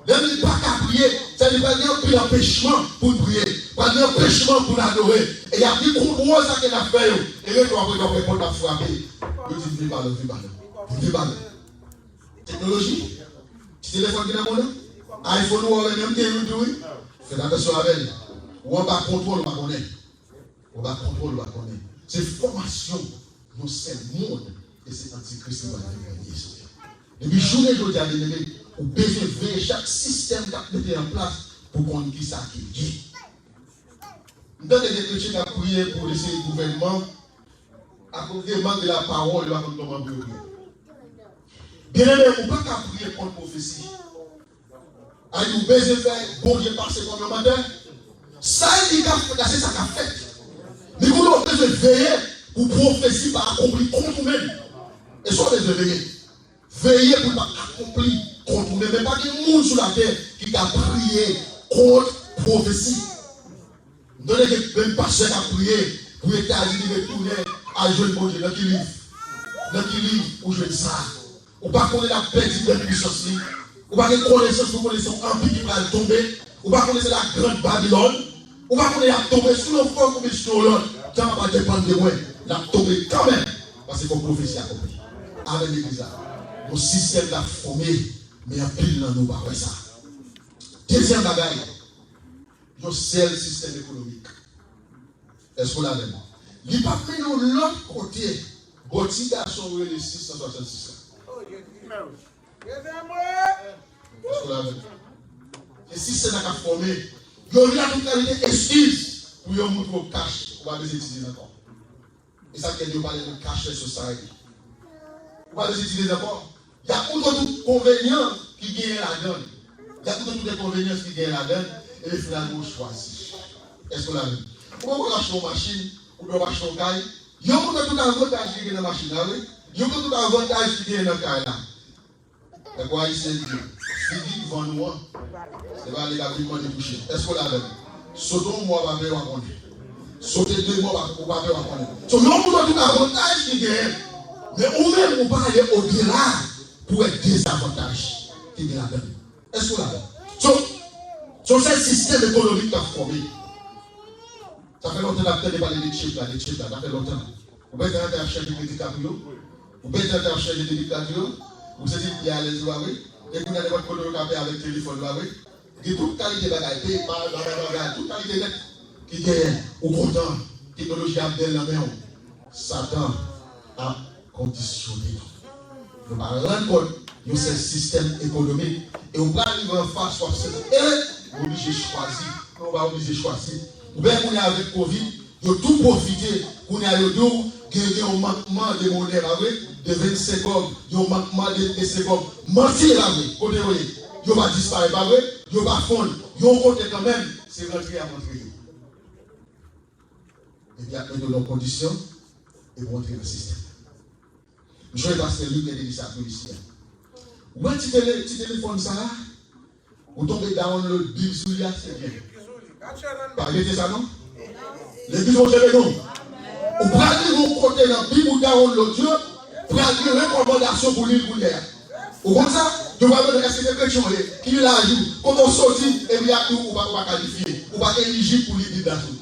On n'est pas qu'à prier. Ça n'est pas un empêchement pour prier. Pas un empêchement pour l'adorer. Et il y a des gros ça qu'il a fait. Et là, on va répondre à frapper. Je dis, vive ballon. Technologie. Petit téléphone qui est dans le monde. iPhone ou même téléphone. Faites attention avec elle. Ou on va contrôler, on va contrôler. C'est formation. Nous, c'est le monde. Et c'est antichrist qui va venir. Et puis, journée d'aujourd'hui, on a besoin de veiller chaque système qui a été en place pour qu'on dise ça qui dit. Nous avons des chrétiens qui ont prié pour laisser le gouvernement à cause des manques de la parole, là, comme nous avons prié. Bien aimé, on ne peut pas prier contre la prophétie. Aïe, nous besoin de faire, bon Dieu, passer comme le matin. Ça, il a fait, ça qu'a fait. Mais vous devez besoin de veiller pour prophétie pas accomplir contre nous-mêmes. Et soit besoin de veiller. Veillez pour ne pas accomplir contre nous-mêmes. Mais pas de monde sur la terre qui a prié contre la prophétie. Donnez que même pasteur a prié pour les États-Unis de tourner à jouer le bon Dieu. Dans qui livre pour jouer ça. Ou pas qu'on ait la petite de puissance. Ou pas qu'on connaissance pour connaître son empire qui va tomber. Ou pas connaître la grande Babylone. Ou pas qu'on ait la tomber sous le fond comme sur l'autre. Ça ne va pas dépendre de moi. La tomber quand même. Parce que comme prophétie a compris. Avec l'église là. Nos systèmes l'a formé. Mais en pile dans nous, pas ça. Deuxième bagaille. Nos seul système économique. Est-ce qu'on l'a même? Il n'y a pas pris de l'autre côté. Petit garçon, où est les 666 ans? Est-ce qu'on l'a même? Et si c'est là qu'a formé, il y a une toute qualité excuse pour y montrer au cash. On va les utiliser encore. Et ça, qu'il y a parler de cash society. On va les utiliser encore. Il y a tout inconvénient qui gagne la donne. Il y a tout inconvénient qui gagne la donne. Et finalement, on choisit. Est-ce qu'on l'a vu? Pourquoi on achète une machine ou on achète une caille? Il y a tout avantage qui gagne dans la machine. Il y a tout avantage qui gagne dans la caille. Et quoi, il s'est dit, il dit devant nous, c'est pas les gars qui vont toucher. Est-ce qu'on l'a vu? Sautons moi, on va faire un sauter 2 mois, on va faire un compte. Donc, il y a tout avantage qui gagne. Mais nous-mêmes, on va aller au-delà pour être des avantages qui gagnent la donne. Est-ce qu'on l'a vu? C'est ce système économique qui a formé. Ça fait longtemps que vous parlé des chips là, ça fait longtemps. Vous pouvez être acheter des médicaments, vous pouvez être acheter des médicaments, vous savez qu'il y a les lois, et vous avez votre code avec le téléphone, il y a toute qualité de bagaille, toute qualité net qui est au content, technologie a bien la main. Satan a conditionné. Nous ne rendre compte de ce système économique et on va arriver en face à ce et obligé de choisir. On va obliger de choisir. Ou bien qu'on est avec Covid, de tout profiter, qu'on est à l'eau, gagner un manquement de monnaie de 25 secondes, un manquement de secondes. Mentir là, côté il va disparaître, pas vrai, il va fondre, il va compter quand même, c'est rentrer à rentrer. Et bien, mettre nos conditions et rentrer dans le système. Je vais passer lui qui a dit ça à policier. Ou un petit téléphone ça là, vous tombez dans le Bible sur lui, c'est bien. Pas arrêter ça non? Les Bibles vont gérer non. Ou prendre mon côté dans la Bible ou dans l'autre Dieu, prendre une recommandation pour lui pour hier. Ou comme ça, je vais me dire que c'est des chrétiens qui l'a ajouté. Quand on sortit, et bien tout, on va pas qualifier, on va éligible pour lui dire dans tout.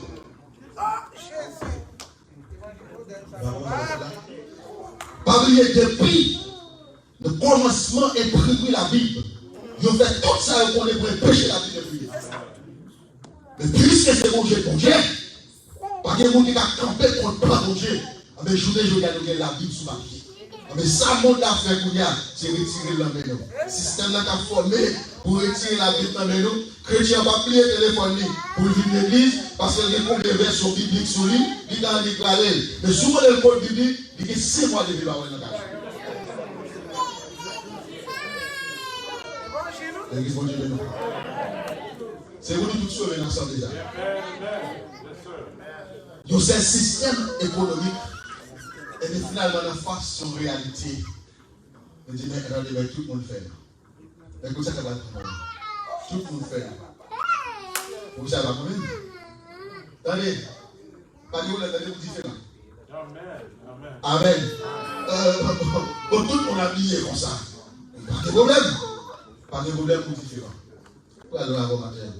Pas oublier depuis le commencement imprimé la Bible. Ils ont fait tout ça pour les pécher la Bible depuis. Mais puisque c'est mon Dieu, pas de monde qui a campé contre mon Dieu. Mais je vais la Bible sous ma pied. Mais ça, mon affaire, c'est retirer la main. Le système là a formé pour retirer la Bible dans la main. Chrétien va plier le téléphone pour venir à l'église parce qu'il y a combien de versions bibliques sur lui, il a déclaré. Mais souvent, le code biblique, il y a 6 mois de Bible dans la cage. C'est vous qui tout sauver ensemble déjà. Donc c'est un système économique. Et puis finalement, la face sur réalité. Je dis, mais regardez, tout le monde fait. Écoutez, ça va être tout le monde fait. Vous savez pas combien? Attendez. Pas de vous l'entendez différent. Amen. Bon, tout le monde a habillé comme ça. Pas de problème. Pas de problème pour différent. Pour aller avant matin.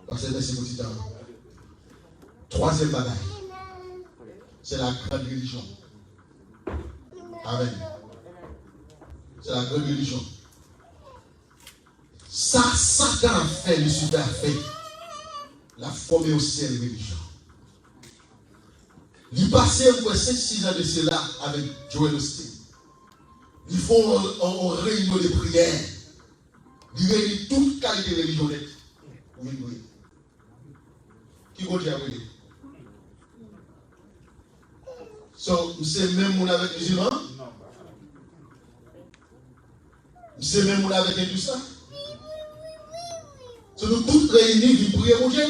Parce que c'est petit temps. Troisième bagaille. C'est la grande religion. Amen. C'est la grande religion. Ça, Satan a fait, le super fait. La formé aussi une religion. Il passait 5-6 ans de cela avec Joel Osteen. Ils font un réunion de prière. Ils réunissent toute qualité de religion. Qui continue à prier? So, c'est même mon avec les musulmans? C'est même mon avec les ça? So, nous tous réunis pour prier mon Dieu.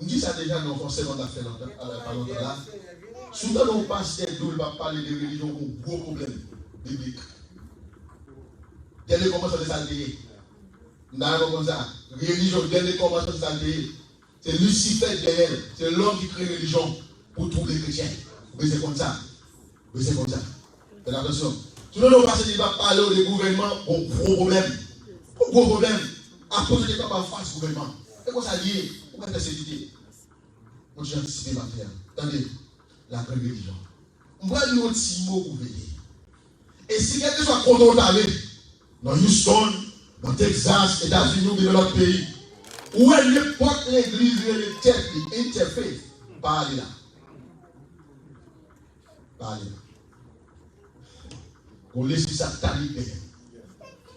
On dit ça déjà dans le conseil qu'on a fait longtemps là. Souvent, on passe des doux, on va parler de religion, un gros problème biblique. Dès le commencement de s'altérer. Nous avons comme ça. Religion, dès le commencement de s'altérer. C'est Lucifer derrière, c'est l'homme qui crée religion pour tous les chrétiens. Mais c'est comme ça. Mais c'est comme ça. Faites attention. Tout le monde passe, il va parler des gouvernements, gros problème. Gros problème. À cause de pas face au gouvernement. C'est quoi ça lié? Pourquoi est-ce que c'est lié? Moi, j'ai anticipé ma terre. Attendez, la grande religion. On va lui dire un petit mot pour veiller. Et si quelqu'un soit contrôlé dans Houston, dans Texas, États-Unis ou dans l'autre pays, où elle ne porte l'église et le tête, interfaith, parlez là. Parlez là. On laisse ça taliber.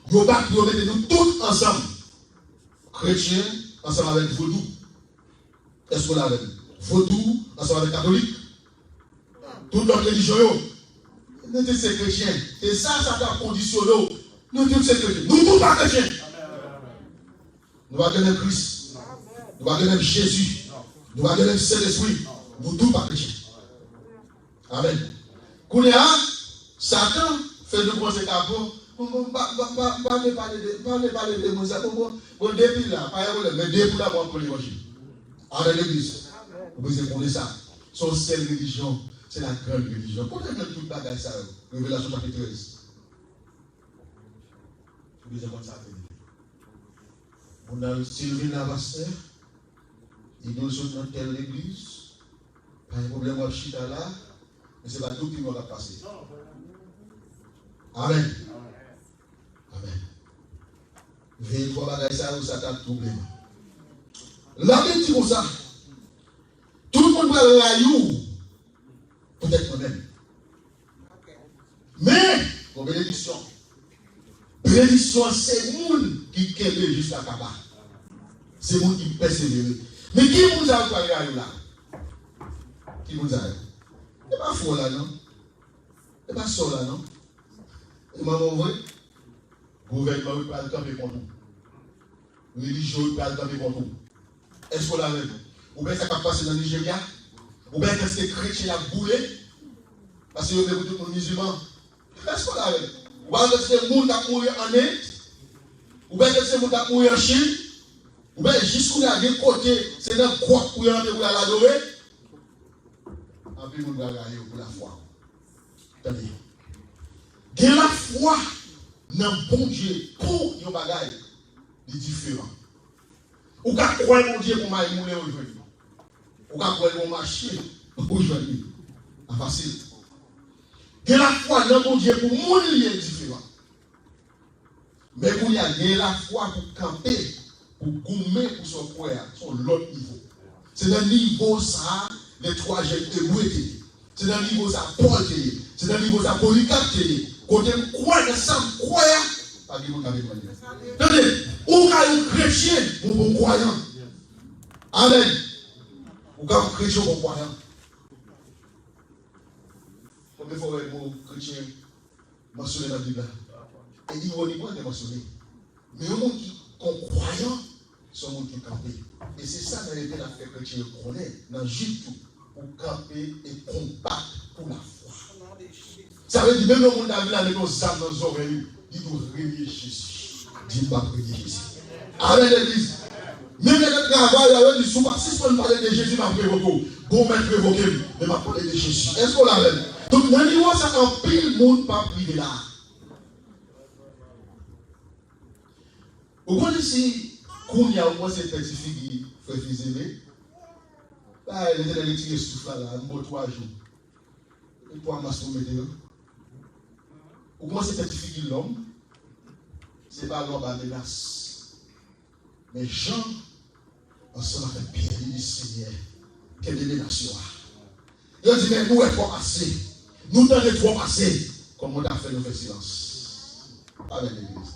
Nous mettons nous tous ensemble. Chrétiens, ensemble avec Vaudou. Est-ce qu'on l'a avec Vaudou, ensemble avec catholique? Toute notre religion, nous tous ces chrétiens. Et ça t'a conditionné. Nous tous ces chrétiens. Nous tous pas chrétiens. Nous allons donner Christ. Nous allons donner Jésus. Nous allons donner le Saint-Esprit. Nous tous pas chrétiens. Amen. Kounia, Satan fait de commencer à voir. Parlez de Moussa. Bon, depuis là, pas de problème, mais depuis là, on peut l'évangile. Avec l'église. Vous pouvez connaître ça. Son seule religion, c'est la grande religion. Pourquoi est-ce que tout le bagage ça? Révélation chapitre 13. Deuxième monde, ça fait. On a Sylvain Lavasser, il nous a dans telle église, pas un problème avec Chita là, mais ce n'est pas tout qui va passer. Amen. Amen. Veille pour bagaille ça ou ça t'a troublé. La Bible dit comme ça. Tout le monde va le raillou. Peut-être moi-même. Mais, pour bénédiction. Bénédiction, c'est le monde qui kève jusqu'à Kaba. C'est le monde qui persévère. Mais qui vous a quoi là? Qui vous a? C'est pas faux là, non? C'est pas ça là, non? Et maman, vrai? Gouvernement ne peut pas le camper contre nous. Religion ne peut pas le camper contre nous. Est-ce qu'on l'a vu? Ou bien ça va passer dans le Nigeria? Ou bien qu'est-ce que les chrétiens ont boulé? Parce que vous avez tout le monde musulman. Est-ce qu'on l'a vu? Ou bien est-ce que le monde a mouru en Inde? Ou bien est-ce que le monde a mouru en Chine? Ou bien jusqu'où il y a des côtés, c'est dans le croix pour y aller pour l'adorer? En plus, vous allez pour la foi. Attendez. De la foi dans bon Dieu pour yon bagaille est différent. Ou ka croire mon Dieu pour m'a moulé aujourd'hui. Ou ka croire mon marché aujourd'hui. C'est facile. De la foi dans bon Dieu pour mourir est différent. Mais pour y a de la foi pour camper, pour gommer pour son croire, son l'autre niveau. C'est dans le niveau ça, les trois jeunes hébreux étaient. C'est dans le niveau ça, Paul était. C'est dans le niveau ça, Polycarpe était. Quand on croit dans ça, croit, pas de monde avec moi. Attendez, ou quand un chrétien, mon bon croyant. Amen. Ou quand un chrétien, bon croyant. Combien de fois mon chrétien mentionné dans la Bible? Et ironiquement, il est mentionné. Mais au monde qui est croyant, c'est un monde qui est campé. Et c'est ça dans lequel la fait chrétien connaît, dans Jude tout, pour camper et combattre pour la foi. Ça veut dire même le monde a vu avec nos âmes dans nos oreilles, il doit renier Jésus. Dis pas renier Jésus. Amen l'église. Même le travail, il a dit, si on parle de Jésus, il m'a prévoqué. Bon, mais prévoqué, mais m'a parlé de Jésus. Est-ce qu'on l'a vu? Donc, dans le niveau, ça en pile, le monde pas privé là. Vous connaissez si, quand il y a au moins cette petite fille qui fait fusionner, là, elle est allée tirer ce souffle là, un bon 3 jours. Et pour un maçon météo. Ou comment c'est cette fille qui l'homme, c'est pas l'homme à menace. Mais Jean, ensemble avec Pierre, il dit Seigneur, quelle est menace? Il a dit, mais nous, il faut passer. Nous, dans les trois passer. Comme on a fait, nous fait silence. Avec l'église.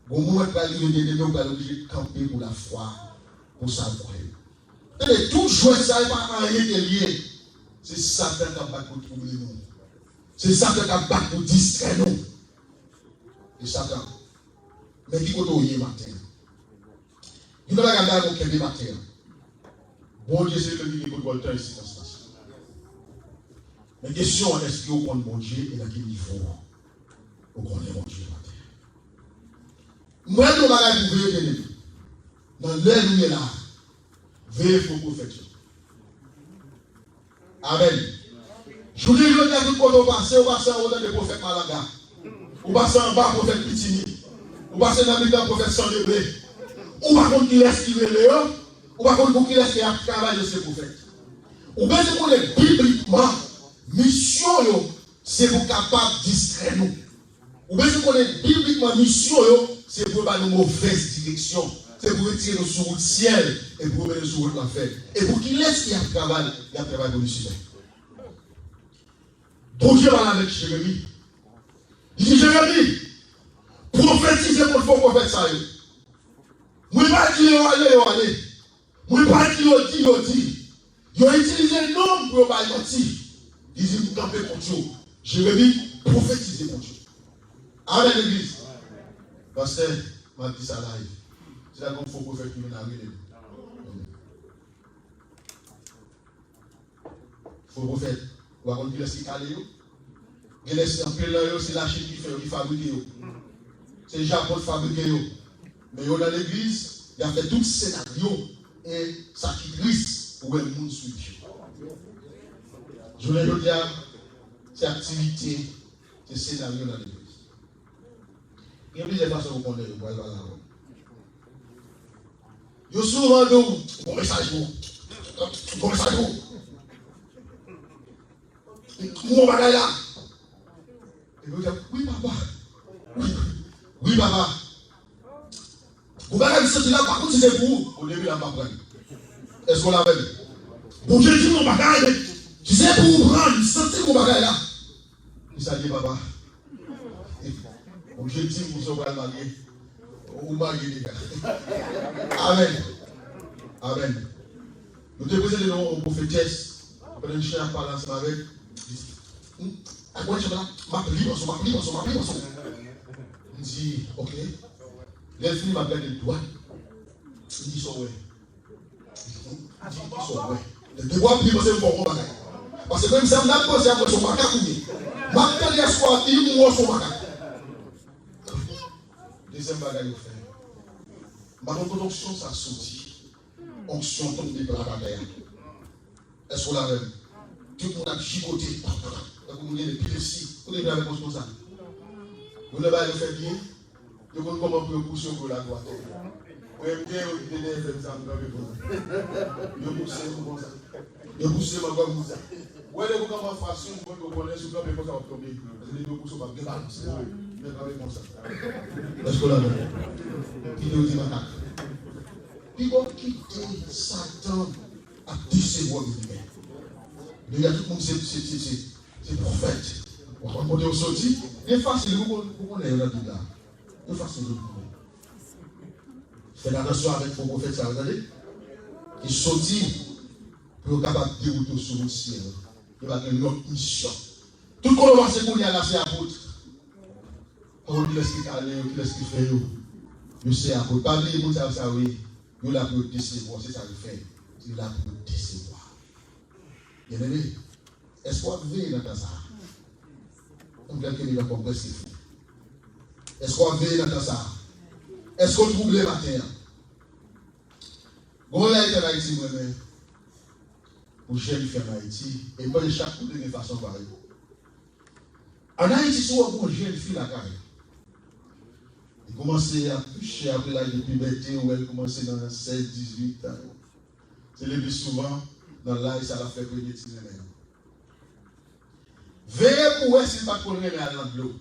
Bon, moi, je vais aller obligé de camper pour la foi, pour savoir. Et tout jouer ça, il n'y a pas rien de lié. C'est Satan qui a battu pour troubler nous. C'est Satan qui a battu pour distraire nous. C'est Satan. Mais qui peut y matin? Il ne va pas regarder mon cœur matin. Bon Dieu, c'est le qui peut le temps ici dans ce sens. Mais question, est-ce que vous connaissez mon Dieu et à quel niveau vous connaissez mon Dieu matin? Moi, je ne vais pas vous veiller. Dans l'heure où il est là, veillez pour le prophète. Amen. Je vous dis, je vais vous dire, passer, on passe en haut dans le prophète Malaga. On passe en bas, le prophète Pitini. On passe dans le prophète Sandébré. On va contre qui laisse qui veut Léon. On va contre qui laisse qui a travaillé ce prophète. On va se connaître bibliquement. Mission, c'est pour capable de distraire nous. On va se connaître bibliquement. Mission, c'est pour avoir une mauvaise direction. C'est pour retirer nous sur le ciel et pour mettre nous sur l'enfer. Et pour qu'il laisse qu'il y a travail, il y a travail pour le ciel. Bon Dieu va avec Jérémie. Il dit Jérémie, prophétisez pour le faux prophète ça. Moi, je ne vais pas dire aller. Moi, je ne vais pas dire dit. Ils ont utilisé le nom pour ne mentir. Ils disent vous campez contre Dieu. Jérémie, prophétisez contre Dieu. Amen l'église. Pasteur, m'a dit ça live. C'est là qu'on faut prophète qui vient d'arriver. Faux prophète. Vous voyez qui laisse caler. Il laisse un peu là, c'est la Chine qui fabrique. C'est le Japon qui fabrique. Mais dans l'église, il a fait tout ce scénario et ça qui risque pour le monde suivre. Je voulais vous dire, c'est activité, c'est scénario dans l'église. Il y a plusieurs façons pour connaître. Yo souvent de bon message pour. Bon message pour. Mon bagage là. Et vous dites, oui papa. Oui papa. Vous bagage ce là par contre c'est pour vous. Au début là pas prendre. Est-ce qu'on l'avait? Bon Dieu dit mon bagage. Tu sais pour vous prendre, sentez mon bagage là. Il s'est dit papa. Bon Dieu dit vous serez marié. Ou marié les gars. Amen. Amen. Nous te posons des noms aux prophétesses. Après une chien parle ensemble avec. À quoi je vais là? Ma plie, il dit, ok. Les filles m'appellent les doigts. Il dit, so ouais. Il dit, so ouais. Les doigts plie, c'est bon, parce que même si on a posé après son macaque, ma pelle espoir, il mouille son macaque. Deuxième bagage, il fait. Ma onction, ça sortit. Onction tombe des plats à terre. Est-ce qu'on l'a même? Tout le monde a chicoté. Vous avez l'épilepsie. Vous avez avec moi comme ça. Vous n'avez pas fait bien. Vous avez comment vous pousser pour la droite. Vous avez bien fait ça. Vous poussez comme ça. Vous poussez comme ça. Vous avez comment façon pour que vous connaissiez ce que vous avez tomber. Vous poussez comme ça. Mais pas comme ça. Est-ce qu'on l'a même? Qui nous dit ma carte? Qui va quitter Satan à décevoir lui-même. Il y a tout le monde, c'est prophète. On va dire sorti. C'est facile, vous connaissez là. C'est facile. Faites attention avec vos prophètes, ça, vous savez. Ils sortit pour être capable de dérouter sur le ciel. Il va avoir une autre mission. Tout le monde va se couler à la apôtre. On dit ce qu'il a allé, ce qu'il fait. Je sais apôtre. Pas oublier pour ça, oui. Nous l'avons pour décevoir, c'est ça qu'il fait. Il l'a pour décevoir. Bien aimé, est-ce qu'on veille dans ta salle? On veut qu'il y ait un comprès ce qu'il faut. Est-ce qu'on veille dans ta salle? Est-ce qu'on trouve les matins? Bon, là, il est en Haïti, moi-même. Pour j'aime faire en Haïti. Et moi, chaque coup de mes façons pareilles. En Haïti, souvent, pour jeune fille la carrière. Il commençait à toucher après l'âge de puberté, où elle commençait dans 16-18 ans. C'est le plus souvent, dans l'âge, ça l'a fait premier petit même. Veillez pour voir si pas qu'on remet à l'eau.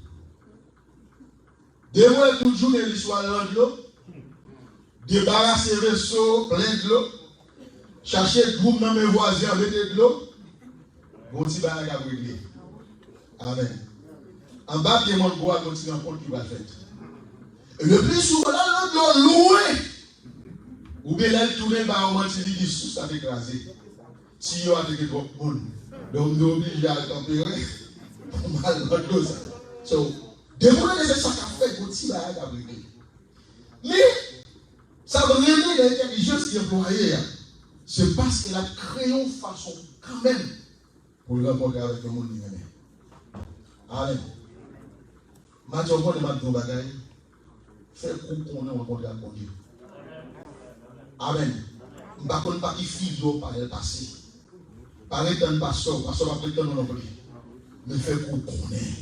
Dévoilez toujours l'histoire de l'eau. Débarrasser le vaisseau plein de l'eau. Chercher le groupe dans mes voisins, mettez de l'eau. Bon petit bagage à brûler. Amen. En bas, il y a mon bois, continue en compte qui va faire. Et le plus souvent, là, l'eau loué. Ou bien là, il tourne par un moment, il dit sous ça écrasé. Si il y a des gens qui ont donc nous obligés à tempérer. Mal dans l'eau. So, dévoiler c'est ça qu'a fait, bon petit bagage à brûler. Mais, ça veut dire que l'intelligence qui est employée, c'est parce qu'elle a créé une façon quand même pour le rencontrer avec le monde lui-même. Amen. Maintenant, on va demander bagaille. Faire qu'on a rencontré avec Dieu. Amen. Je ne sais pas qui fille par le passé. Par exemple, pasteur va prétendre non plus. Mais faire qu'on connaît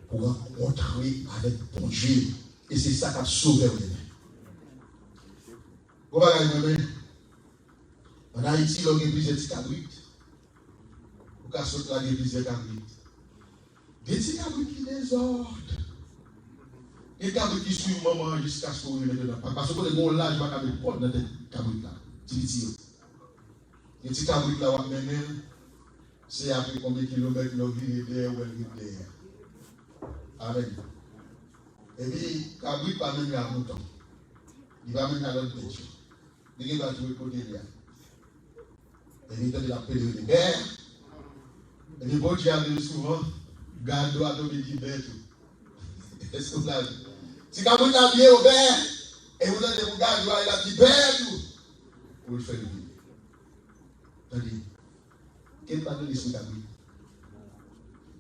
pour rencontrer avec bon Dieu. Et c'est ça qui a sauvé le monde. Vous voyez, en Haïti, il y a plusieurs petits cabrites. Vous avez sauté là, il y a plusieurs cabrites. Des petits cabrites qui désordent. Les cabrites qui suivent maman jusqu'à ce qu'on mette dedans. Parce que les bons là, je vais cabrites pas dans ces cabrites là. Les petits cabrites là, c'est après combien de kilomètres nous vivons derrière ou elle vit derrière. Amen. Et puis, cabrit pas même à longtemps. Il va même à l'autre pêche. Il va trouver côté là. Et puis, il va appeler les bères. Et puis, bon Dieu arrive souvent, garde doit donner des bères. Est-ce que vous l'avez? Si cabrit a bien au bère, et vous avez des garde doit il a dit bère tout. Pour le faire le bien. Attendez. Quel pas de sur cabrit?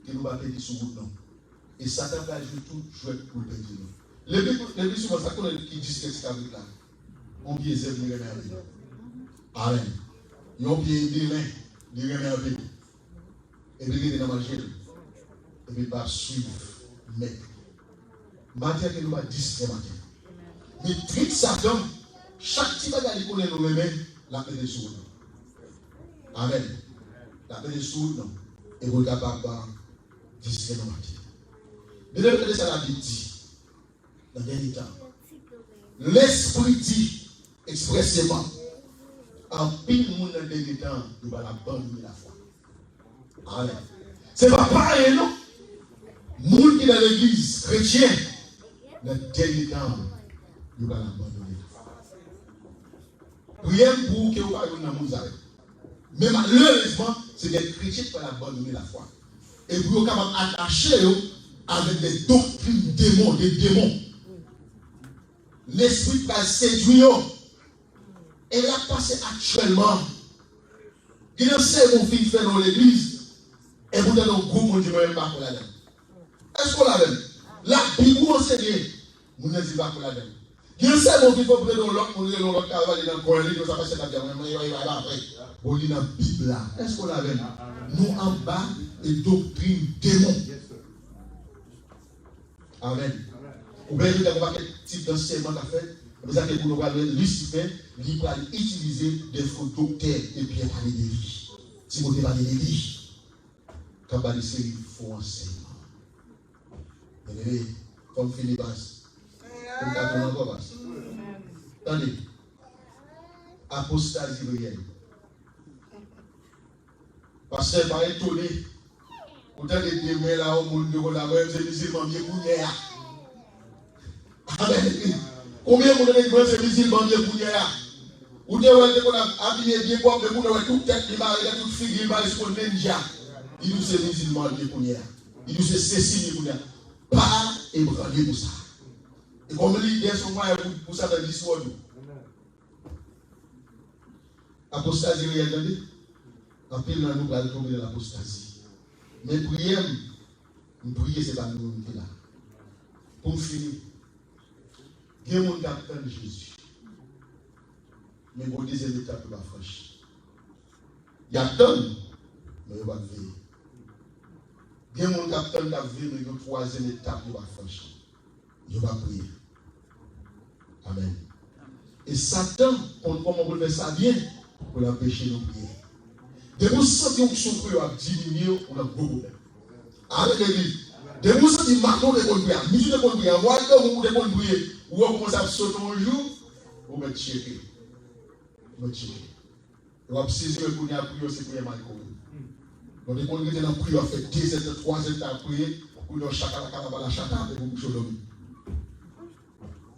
Quel nous va payer sur vous non? Et Satan va jouer tout jouer pour le payer. Les plus souvent, ça qu'on qui disent que c'est cabrit là. On pied zèbre, il remet un peu. Amen. Ils ont pied des mains, il remet un peu. Et puis il est dans ma gêne. Et puis il va suivre, maître. Matière que nous va discret matin. Mais trick Satan, chaque petit bagage qu'on est nous-mêmes, la paix des sourds. Amen. La paix des sourds, et vous êtes capable de discret matin. Mais le fait de ça, la Bible dit, dans le dernier temps, l'Esprit dit expressément, en pile monde dans le dernier temps, il va abandonner la foi. Amen. C'est pas pareil, non? Monde qui est dans l'église chrétienne, dans le dernier temps, il va l'abandonner. Priez pour que vous ayez dans le monde. Mais malheureusement, c'est des chrétiens qui vont abandonner la foi. Et vous êtes capable d'attacher avec des doctrines démons, des démons. L'esprit va séduire. Et là, passé actuellement, il y a un second film fait dans l'église. Et vous avez un groupe de même pas pour la dame. Est-ce qu'on l'a même? La Bible enseigne, vous ne dites pas pour la dame. Il y a un second film fait dans l'autre, vous avez l'autre cavalier dans le coin, vous ça passe la dame, il va après. Vous lisez la Bible là. Est-ce qu'on l'a même? Nous en bas, et doctrine démon. Amen. Ou bien vous avez quel type d'enseignement qu'a fait? Vous savez que vous avez Lucifer, il va utiliser des faux docteurs et puis parler de vie. Si vous parlez de vie. Quand vous parlez de série, il faut enseignement. Vous comme Philippe Basse. Comme Catherine encore Basse. Attendez. Apostasie réelle. Parce que par étonné, vous avez des mains là au monde de la même, c'est musulman bien cougné. Amen. Combien de gens c'est musulman bien cougné? Ou des gens qui ont habillé bien comme des gens qui ont toute tête, toute figure, ils sont ninja. Il nous c'est musulman bien cougné. Il nous c'est ceci bien cougné. Pas ébranler pour ça. Et comme l'idée sont moi pour ça dans l'histoire. Apostasie réelle, attendez. En pile, nous allons tomber dans l'apostasie. Mais prier, c'est pas nous qui là. Pour finir, il y a des gens qui attendent Jésus. Mais pour deuxième étape, il va franchir. Il attend, mais il va veiller. Il y a des gens qui attendent la vie, mais pour troisième étape, il va franchir. Il va prier. Amen. Et Satan, comment on peut faire ça bien, pour l'empêcher de prier. De vous sentir que son cœur a diminué, on a gros problème. Avec l'église. De vous sentir maintenant de bonnes prières, midi de bonnes prières, moi de bonnes prières, ou on commence à sauter un jour, vous mettez checker. Vous mettez checker. Vous avez saisi le premier à prier, c'est prier mal connu. Donc, on était dans la prière, on fait 2 heures, 3 heures à prier, pour nous chacun la chata, et vous couchez l'homme.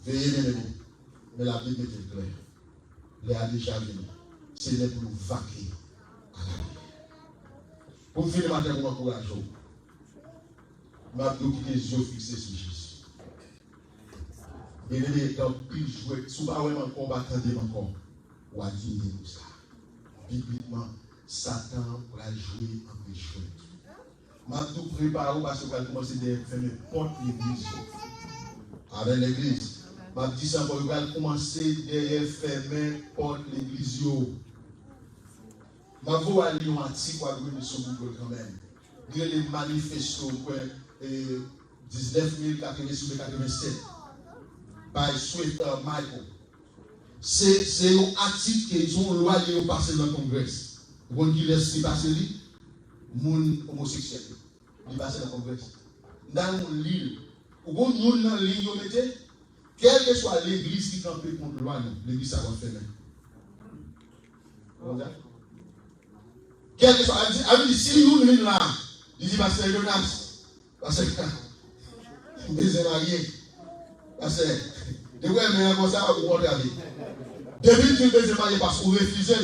Veillez, mes amis. Mais la Bible est claire. Les a déjà venu. C'est là pour nous vaquer. Pour finir le matin, pour m'encourager. Je vais les yeux fixés sur Jésus. Bien-aimé, quand il jouait, souvent vraiment combattant encore, ou à dîner pour ça. Bibliquement, Satan va jouer en péché. Je vais préparer parce que je vais commencer à faire mes portes l'église. Avec l'église. Je vais dire ça, je vais commencer à fermer porte l'église. Je vais aller en article pour aller sur Google quand même. Il y a les manifestos 19 087 par Swift Michael. C'est un article qu'ils ont loi de passer dans le Congrès. Vous voyez qui laisse passer lui, moun homosexuel. Il passe dans le Congrès. Dans l'île, ou bon moun dans l'île, vous mettez, quelle que soit l'église qui campe contre la loi, l'église ça va faire. Quel que soit, si nous venons là, il dit, parce que Jonas, parce que des mariés, parce que de quoi mais comme ça, vous regardez. Depuis que vous êtes marié parce que vous refusez,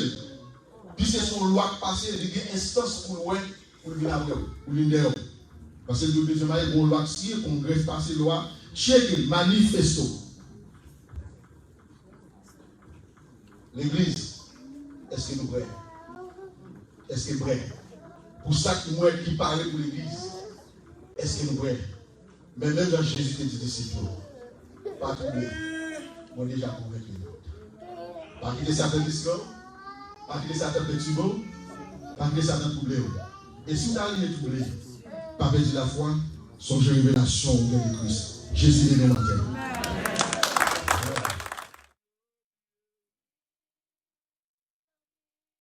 puis c'est son loi passée, il y a une instance pour loin, pour venir après, pour venir. Parce que vous êtes marié, vous loi qui est, congrès passé loi, check manifesto. L'église, est-ce que nous prêts? Est-ce que nous prêts? Pour ça que moi qui parle pour l'église, est-ce que nous prêts? Mais même dans Jésus qui dit disciples, pas troublé. Moi déjà convaincu. Pas quitter certains discours, pas quitter certains petits mots, pas quitter certains troublés. Et si vous arrivez troublé, pas perdre la foi, songez révélation au nom de Christ. Jésus est né matin.